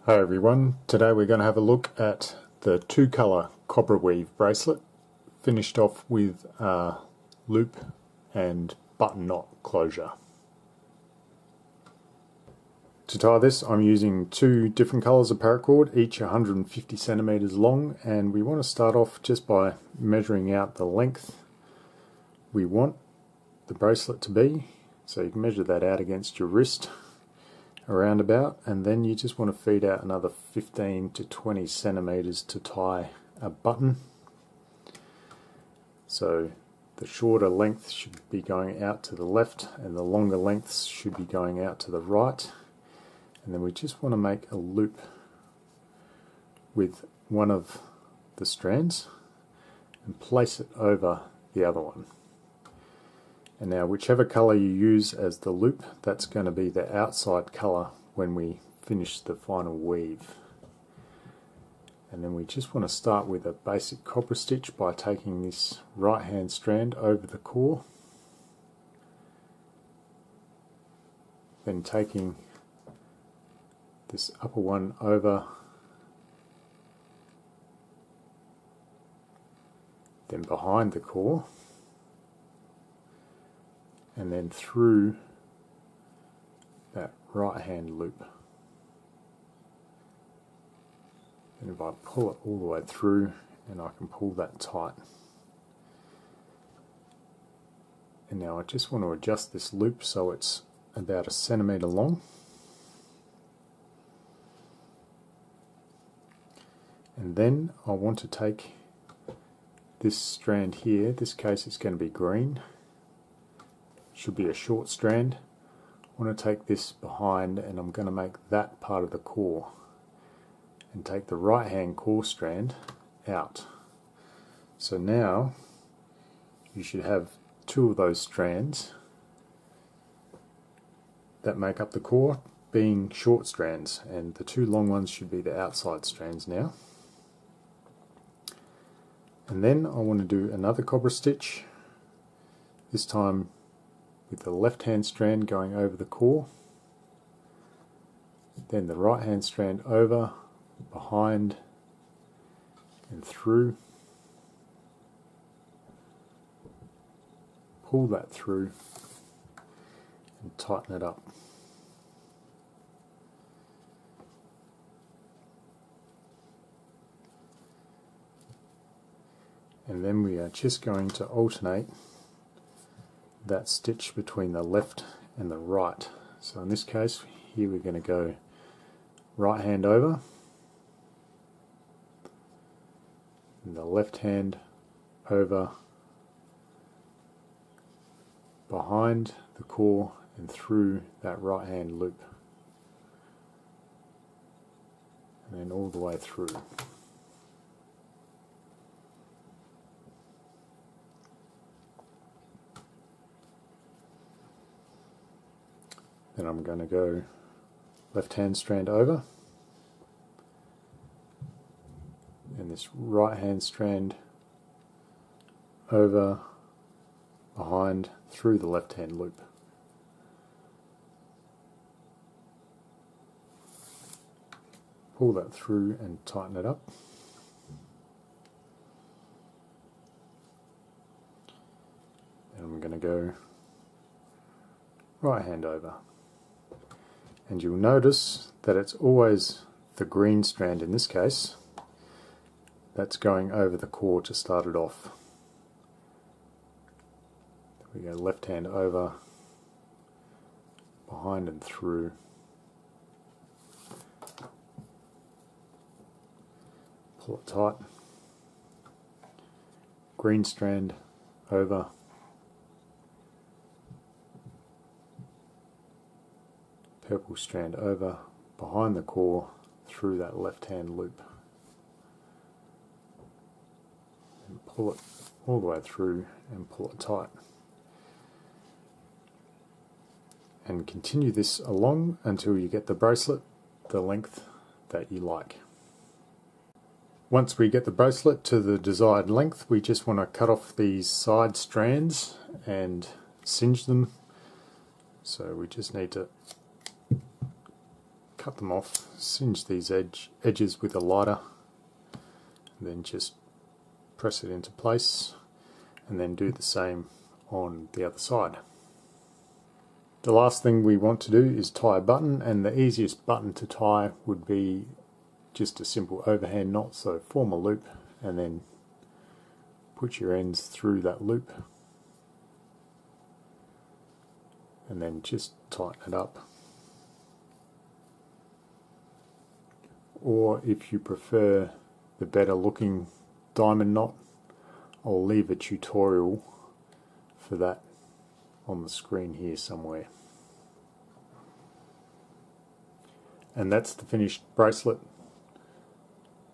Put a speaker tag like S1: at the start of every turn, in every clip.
S1: Hi everyone, today we're going to have a look at the two colour Cobra weave bracelet, finished off with a loop and button knot closure. To tie this I'm using two different colours of paracord, each 150 centimeters long, and we want to start off just by measuring out the length we want the bracelet to be. So you can measure that out against your wrist around about, and then you just want to feed out another 15 to 20 centimeters to tie a button. So the shorter length should be going out to the left and the longer lengths should be going out to the right, and then we just want to make a loop with one of the strands and place it over the other one. And now whichever colour you use as the loop, that's going to be the outside colour when we finish the final weave. And then we just want to start with a basic cobra stitch by taking this right hand strand over the core, then taking this upper one over, then behind the core, and then through that right hand loop. And if I pull it all the way through, and I can pull that tight. And now I just want to adjust this loop so it's about 1 centimeter long. And then I want to take this strand here, this case it's going to be green, should be a short strand. I want to take this behind and I'm going to make that part of the core and take the right hand core strand out. So now you should have two of those strands that make up the core being short strands, and the two long ones should be the outside strands now. And then I want to do another cobra stitch, this time with the left hand strand going over the core, then the right hand strand over, behind and through, pull that through and tighten it up. And then we are just going to alternate that stitch between the left and the right. So in this case here we're going to go right hand over and the left hand over, behind the core and through that right hand loop, and then all the way through. Then I'm going to go left hand strand over and this right hand strand over, behind, through the left hand loop. Pull that through and tighten it up. And I'm going to go right hand over. And you'll notice that it's always the green strand in this case that's going over the core to start it off. We go left hand over, behind and through, pull it tight, green strand over, purple strand over, behind the core, through that left hand loop, and pull it all the way through and pull it tight. And continue this along until you get the bracelet the length that you like. Once we get the bracelet to the desired length, we just want to cut off these side strands and singe them. So we just need to cut them off, singe these edges with a lighter, and then just press it into place, and then do the same on the other side. The last thing we want to do is tie a button, and the easiest button to tie would be just a simple overhand knot. So form a loop and then put your ends through that loop and then just tighten it up. Or if you prefer the better looking diamond knot, I'll leave a tutorial for that on the screen here somewhere. And that's the finished bracelet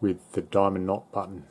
S1: with the diamond knot button.